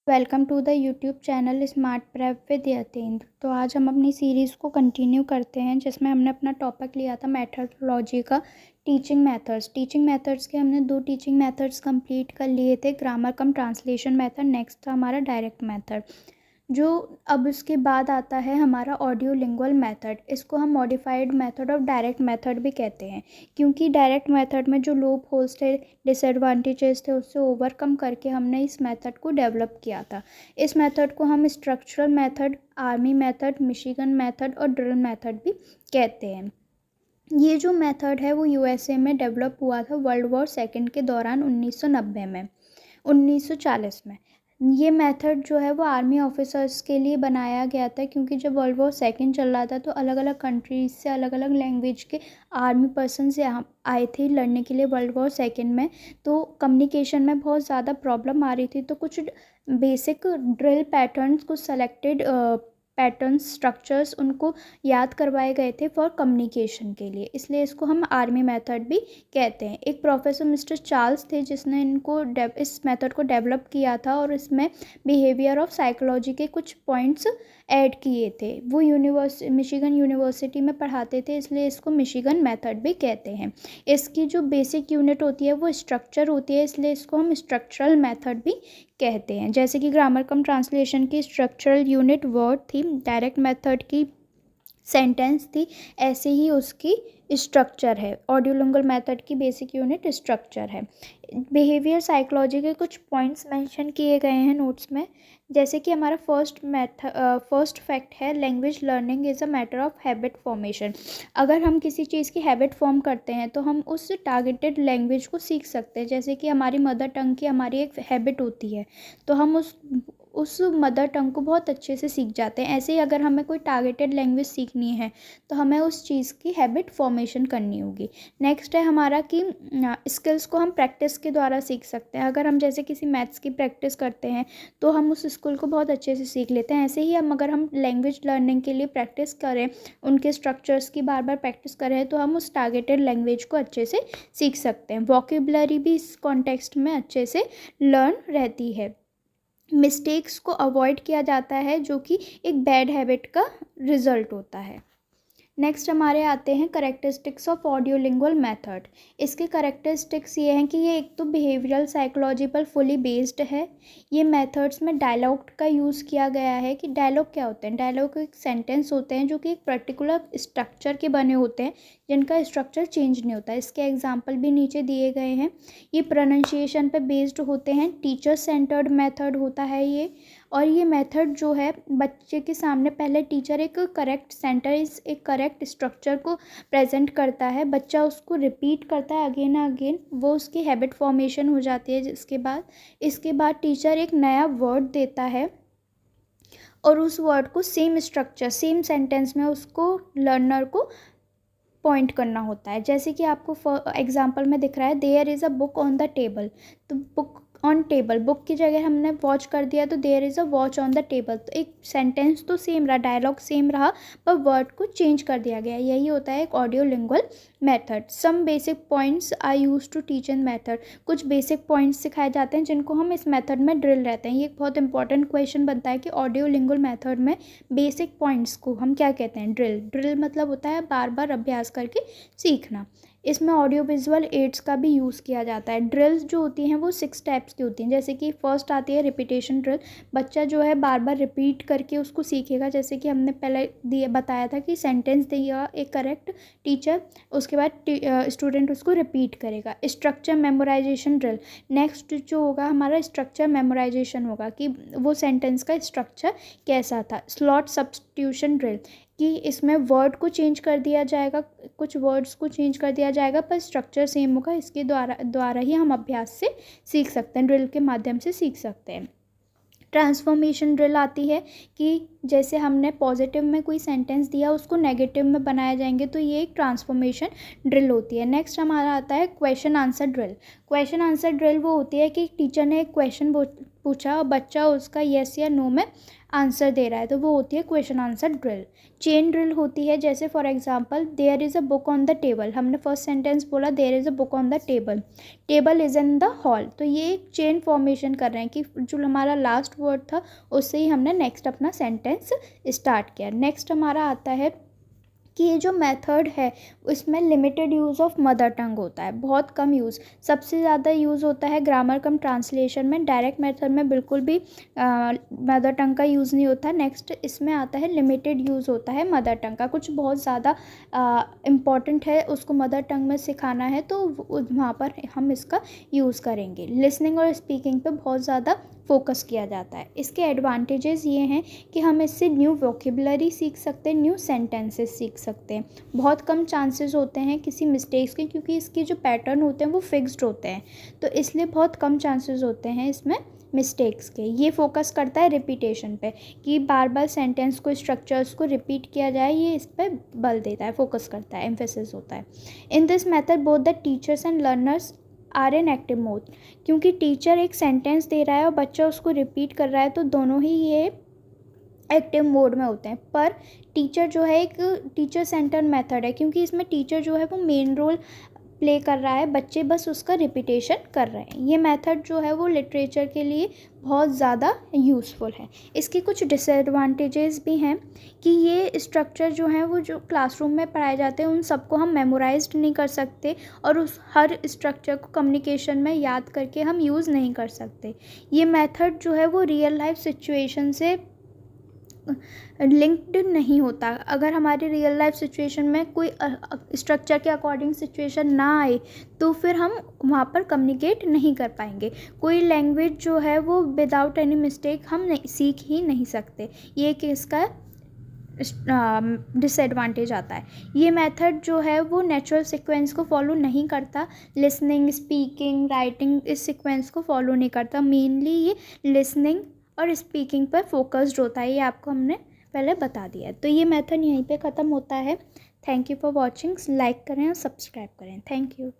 Welcome to the YouTube channel smart prep with Yatendra. तो आज हम अपनी सीरीज़ को कंटिन्यू करते हैं जिसमें हमने अपना टॉपिक लिया था मेथडोलॉजी का टीचिंग मेथड्स के हमने 2 टीचिंग मेथड्स कंप्लीट कर लिए थे, ग्रामर कम ट्रांसलेशन मेथड। नेक्स्ट था हमारा डायरेक्ट मेथड, जो अब उसके बाद आता है हमारा ऑडियो लिंगुअल मेथड। इसको हम मॉडिफाइड मेथड और डायरेक्ट मेथड भी कहते हैं, क्योंकि डायरेक्ट मेथड में जो लूप होल्स थे, डिसएडवांटेजेस थे, उससे ओवरकम करके हमने इस मेथड को डेवलप किया था। इस मेथड को हम structural method, army method, Michigan method और ड्रिल मेथड भी कहते हैं। ये जो मेथड है वो यूएसए में डेवलप हुआ था वर्ल्ड वॉर सेकेंड के दौरान 1990 में, 1940 में। ये मेथड जो है वो आर्मी ऑफिसर्स के लिए बनाया गया था, क्योंकि जब वर्ल्ड वॉर सेकेंड चल रहा था तो अलग अलग कंट्रीज से अलग अलग लैंग्वेज के आर्मी पर्सन यहाँ आए थे लड़ने के लिए वर्ल्ड वॉर सेकेंड में। तो कम्युनिकेशन में बहुत ज़्यादा प्रॉब्लम आ रही थी, तो कुछ बेसिक ड्रिल पैटर्न्स, कुछ सेलेक्टेड पैटर्न्स, स्ट्रक्चर्स उनको याद करवाए गए थे फॉर कम्युनिकेशन के लिए, इसलिए इसको हम आर्मी मेथड भी कहते हैं। एक प्रोफेसर मिस्टर चार्ल्स थे जिसने इनको इस मेथड को डेवलप किया था, और इसमें बिहेवियर ऑफ साइकोलॉजी के कुछ पॉइंट्स ऐड किए थे। वो मिशिगन यूनिवर्सिटी में पढ़ाते थे, इसलिए इसको मिशिगन मेथड भी कहते हैं। इसकी जो बेसिक यूनिट होती है वो स्ट्रक्चर होती है, इसलिए इसको हम स्ट्रक्चरल मेथड भी कहते हैं। जैसे कि ग्रामर कम ट्रांसलेशन की स्ट्रक्चरल यूनिट वर्ड थी, डायरेक्ट मेथड की सेंटेंस थी, ऐसे ही उसकी स्ट्रक्चर है। ऑडियो लिंगुअल मेथड की बेसिक यूनिट स्ट्रक्चर है। बिहेवियर साइकोलॉजी के कुछ पॉइंट्स मेंशन किए गए हैं नोट्स में, जैसे कि हमारा फर्स्ट फैक्ट है, language learning is a matter of habit formation. अगर हम किसी चीज़ की हैबिट फॉर्म करते हैं तो हम उस टारगेटेड लैंग्वेज को सीख सकते हैं। जैसे कि हमारी मदर टंग की हमारी एक हैबिट होती है, तो हम उस मदर टंग को बहुत अच्छे से सीख जाते हैं। ऐसे ही अगर हमें कोई टारगेटेड लैंग्वेज सीखनी है तो हमें उस चीज़ की हैबिट फॉर्मेशन करनी होगी। नेक्स्ट है हमारा कि स्किल्स को हम प्रैक्टिस के द्वारा सीख सकते हैं। अगर हम जैसे किसी मैथ्स की प्रैक्टिस करते हैं तो हम उस स्किल को बहुत अच्छे से सीख लेते हैं। ऐसे ही अगर हम लैंग्वेज लर्निंग के लिए प्रैक्टिस करें, उनके स्ट्रक्चर्स की बार बार प्रैक्टिस करें, तो हम उस टारगेटेड लैंग्वेज को अच्छे से सीख सकते हैं। वोकेबलरी भी इस कॉन्टेक्स्ट में अच्छे से लर्न रहती है। मिस्टेक्स को अवॉइड किया जाता है, जो कि एक बैड हैबिट का रिजल्ट होता है। नेक्स्ट हमारे आते हैं characteristics of audio lingual method. इसके करेक्टरिस्टिक्स ये हैं कि ये एक तो बिहेवियरल साइकोलॉजी पर फुली बेस्ड है। ये मेथड्स में डायलॉग का यूज़ किया गया है। कि डायलॉग क्या होते हैं? डायलॉग एक सेंटेंस होते हैं जो कि एक पर्टिकुलर स्ट्रक्चर के बने होते हैं, जिनका स्ट्रक्चर चेंज नहीं होता। इसके एग्जाम्पल भी नीचे दिए गए हैं। ये प्रोनाउंसिएशन पर बेस्ड होते हैं। टीचर सेंटर्ड मेथड होता है ये। और ये मेथड जो है, बच्चे के सामने पहले टीचर एक करेक्ट सेंटेंस, एक करेक्ट स्ट्रक्चर को प्रेजेंट करता है, बच्चा उसको रिपीट करता है अगेन अगेन, वो उसकी हैबिट फॉर्मेशन हो जाती है। इसके बाद टीचर एक नया वर्ड देता है, और उस वर्ड को सेम स्ट्रक्चर, सेम सेंटेंस में उसको लर्नर को पॉइंट करना होता है। जैसे कि आपको एग्जाम्पल में दिख रहा है, there is a book on the table. तो बुक ऑन टेबल, बुक की जगह हमने वॉच कर दिया, तो there is a watch on the table. तो एक सेंटेंस तो सेम रहा, डायलॉग सेम रहा, पर वर्ड को चेंज कर दिया गया। यही होता है एक audio lingual method. Some basic points I use to teach in method. कुछ बेसिक पॉइंट्स सिखाए जाते हैं जिनको हम इस मेथड में ड्रिल रहते हैं। ये एक बहुत इंपॉर्टेंट क्वेश्चन बनता है कि ऑडियो लिंगुअल मेथड में बेसिक पॉइंट्स को हम क्या कहते हैं? ड्रिल मतलब होता है बार बार अभ्यास करके सीखना। इसमें ऑडियो विजुअल एड्स का भी यूज़ किया जाता है। ड्रिल्स जो होती हैं वो 6 टाइप्स की होती हैं। जैसे कि फर्स्ट आती है रिपीटेशन ड्रिल। बच्चा जो है बार बार रिपीट करके उसको सीखेगा। जैसे कि हमने पहले बताया था कि सेंटेंस दिया एक करेक्ट टीचर, उसके बाद स्टूडेंट उसको रिपीट करेगा। स्ट्रक्चर मेमोराइजेशन ड्रिल, नेक्स्ट जो होगा हमारा स्ट्रक्चर मेमोराइजेशन होगा, कि वो सेंटेंस का स्ट्रक्चर कैसा था। स्लॉट सब्स्टिट्यूशन ड्रिल, कि इसमें वर्ड को चेंज कर दिया जाएगा, कुछ वर्ड्स को चेंज कर दिया जाएगा, पर स्ट्रक्चर सेम होगा। इसके द्वारा ही हम अभ्यास से सीख सकते हैं, ड्रिल के माध्यम से सीख सकते हैं। ट्रांसफॉर्मेशन ड्रिल आती है, कि जैसे हमने पॉजिटिव में कोई सेंटेंस दिया, उसको नेगेटिव में बनाया जाएंगे, तो ये एक ट्रांसफॉर्मेशन ड्रिल होती है। नेक्स्ट हमारा आता है question answer drill. Question answer drill वो होती है कि टीचर ने एक क्वेश्चन पूछा और बच्चा उसका येस या नो में आंसर दे रहा है, तो वो होती है question answer drill. Chain drill होती है, जैसे for example there is a book on the table, हमने फर्स्ट सेंटेंस बोला there is a book on the table, table is in the hall, तो ये एक चेन फॉर्मेशन कर रहे हैं कि जो हमारा लास्ट वर्ड था उससे ही हमने नेक्स्ट अपना सेंटेंस स्टार्ट किया। नेक्स्ट हमारा आता है कि ये जो मेथड है उसमें limited use of mother tongue होता है, बहुत कम यूज़, सबसे ज़्यादा यूज़ होता है ग्रामर कम ट्रांसलेशन में, डायरेक्ट मेथड में बिल्कुल भी मदर टंग का यूज़ नहीं होता। नेक्स्ट इसमें आता है लिमिटेड यूज़ होता है मदर टंग का, कुछ बहुत ज़्यादा इम्पॉर्टेंट है उसको मदर टंग में सिखाना है तो वहाँ पर हम इसका यूज़ करेंगे। लिसनिंग और स्पीकिंग पे बहुत ज़्यादा फोकस किया जाता है। इसके एडवांटेजेस ये हैं कि हम इससे न्यू वोकेबलरी सीख सकते हैं, न्यू सेंटेंसेस सीख सकते हैं, बहुत कम चांसेस होते हैं किसी मिस्टेक्स के, क्योंकि इसके जो पैटर्न होते हैं वो फिक्स्ड होते हैं, तो इसलिए बहुत कम चांसेस होते हैं इसमें मिस्टेक्स के। ये फोकस करता है रिपीटेशन पे, कि बार बार सेंटेंस को, स्ट्रक्चर्स को रिपीट किया जाए, ये इस पर बल देता है, फोकस करता है, एम्फेसिस होता है। In this method both the teachers and learners are in active mode, क्योंकि टीचर एक सेंटेंस दे रहा है और बच्चा उसको रिपीट कर रहा है, तो दोनों ही ये एक्टिव मोड में होते हैं। पर टीचर जो है एक टीचर सेंटर मेथड है, क्योंकि इसमें टीचर जो है वो मेन रोल प्ले कर रहा है, बच्चे बस उसका रिपीटेशन कर रहे हैं। ये मेथड जो है वो लिटरेचर के लिए बहुत ज़्यादा यूज़फुल है। इसके कुछ डिसएडवांटेजेस भी हैं कि ये स्ट्रक्चर जो है वो जो क्लासरूम में पढ़ाए जाते हैं उन सबको हम मेमोराइज्ड नहीं कर सकते, और उस हर स्ट्रक्चर को कम्युनिकेशन में याद करके हम यूज़ नहीं कर सकते। ये मेथड जो है वो रियल लाइफ सिचुएशन से लिंक्ड नहीं होता। अगर हमारे रियल लाइफ सिचुएशन में कोई स्ट्रक्चर के अकॉर्डिंग सिचुएशन ना आए तो फिर हम वहाँ पर कम्युनिकेट नहीं कर पाएंगे। कोई लैंग्वेज जो है वो विदाउट एनी मिस्टेक हम नहीं सीख ही नहीं सकते, ये कि इसका डिसएडवांटेज आता है। ये मेथड जो है वो नेचुरल सीक्वेंस को फॉलो नहीं करता, लिसनिंग, स्पीकिंग, राइटिंग इस सीक्वेंस को फॉलो नहीं करता। मेनली ये लिसनिंग और स्पीकिंग पर फोकस्ड होता है, ये आपको हमने पहले बता दिया है। तो ये मेथड यहीं पे ख़त्म होता है। Thank you for watching, like करें और सब्सक्राइब करें। Thank you.